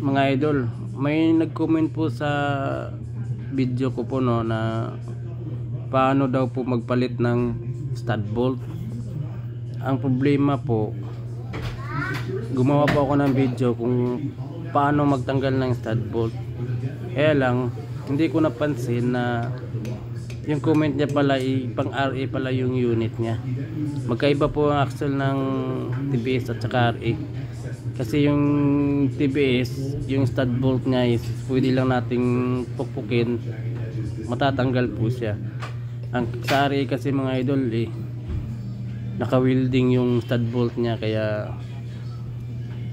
Mga idol, may nag-comment po sa video ko po no na paano daw po magpalit ng stud bolt. Ang problema po, gumawa po ako ng video kung paano magtanggal ng stud bolt. Kaya lang, hindi ko napansin na yung comment niya pala pang RA pala yung unit niya. Magkaiba po ang axle ng TBS at saka RA. Kasi yung TBS, yung stud bolt niya is pwede lang nating pukpukin, matatanggal po siya. Ang sa RA kasi mga idol naka-welding yung stud bolt niya, kaya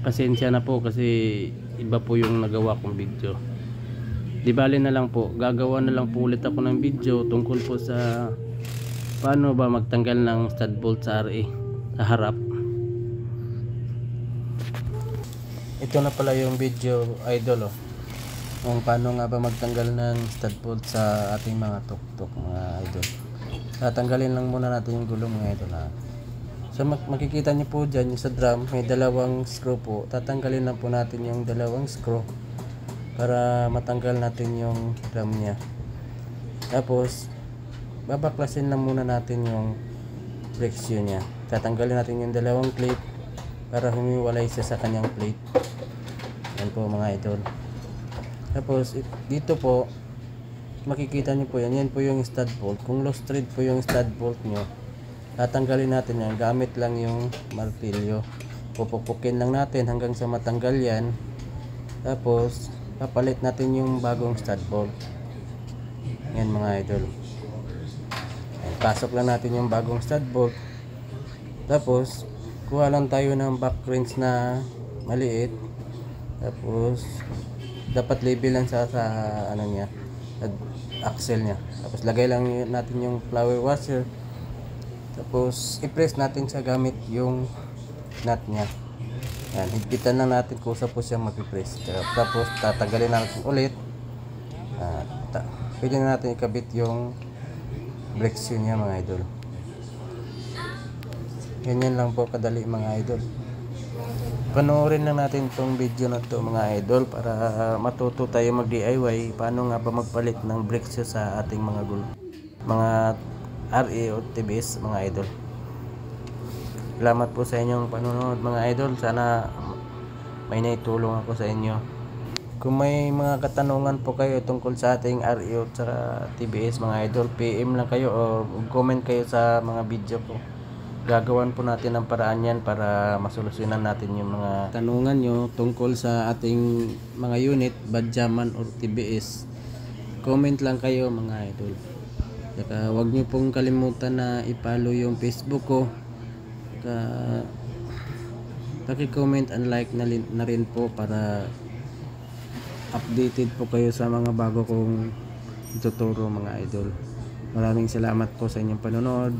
pasensya na po kasi iba po yung nagawa kong video. Di bali na lang po, gagawa na lang po ulit ako ng video tungkol po sa paano ba magtanggal ng stud bolt sa RA sa harap. Ito na pala yung video idol kung paano nga ba magtanggal ng stud bolt sa ating mga tuktok mga idol. Tatanggalin lang muna natin yung gulong mga idol So makikita niyo po dyan yung sa drum, may dalawang screw po. Tatanggalin lang po natin yung dalawang screw para matanggal natin yung drum nya. Tapos babaklasin lang muna natin yung brake shoe nya. Tatanggalin natin yung dalawang clip para humiwalay siya sa kanyang plate. Yan po mga idol. Tapos dito po makikita niyo po yan po yung stud bolt. Kung loose thread po yung stud bolt nyo, tatanggalin natin yan gamit lang yung martilyo. Pupupukin lang natin hanggang sa matanggal yan. Tapos papalit natin yung bagong stud bolt. Yan mga idol. Pasok lang natin yung bagong stud bolt. Tapos kuha lang tayo ng back wrench na maliit. Tapos dapat label lang sa ano niya, axle niya. Tapos lagay lang natin yung flower washer. Tapos i-press natin sa gamit yung nut niya. Yan, higpitan lang natin kung saan po siya mag-press. Tapos tatanggalin natin ulit. Pwede na natin ikabit yung brake shoe niya mga idol. Ganyan lang po kadali mga idol. Panoorin lang natin itong video na to mga idol para matuto tayo mag DIY paano nga ba magpalit ng brake shoe sa ating mga RA o TBS mga idol. Salamat po sa inyong panonood mga idol. Sana may naitulong ako sa inyo. Kung may mga katanungan po kayo tungkol sa ating RA o sa TBS mga idol, PM lang kayo o comment kayo sa mga video ko. Gagawan po natin ng paraan yan para masolusyonan natin yung mga tanungan nyo tungkol sa ating mga unit, Badjaman or TBS. Comment lang kayo mga idol. Saka huwag nyo pong kalimutan na i-follow yung Facebook ko. Paki-comment and like na rin po para updated po kayo sa mga bago kong ituturo mga idol. Maraming salamat po sa inyong panonood.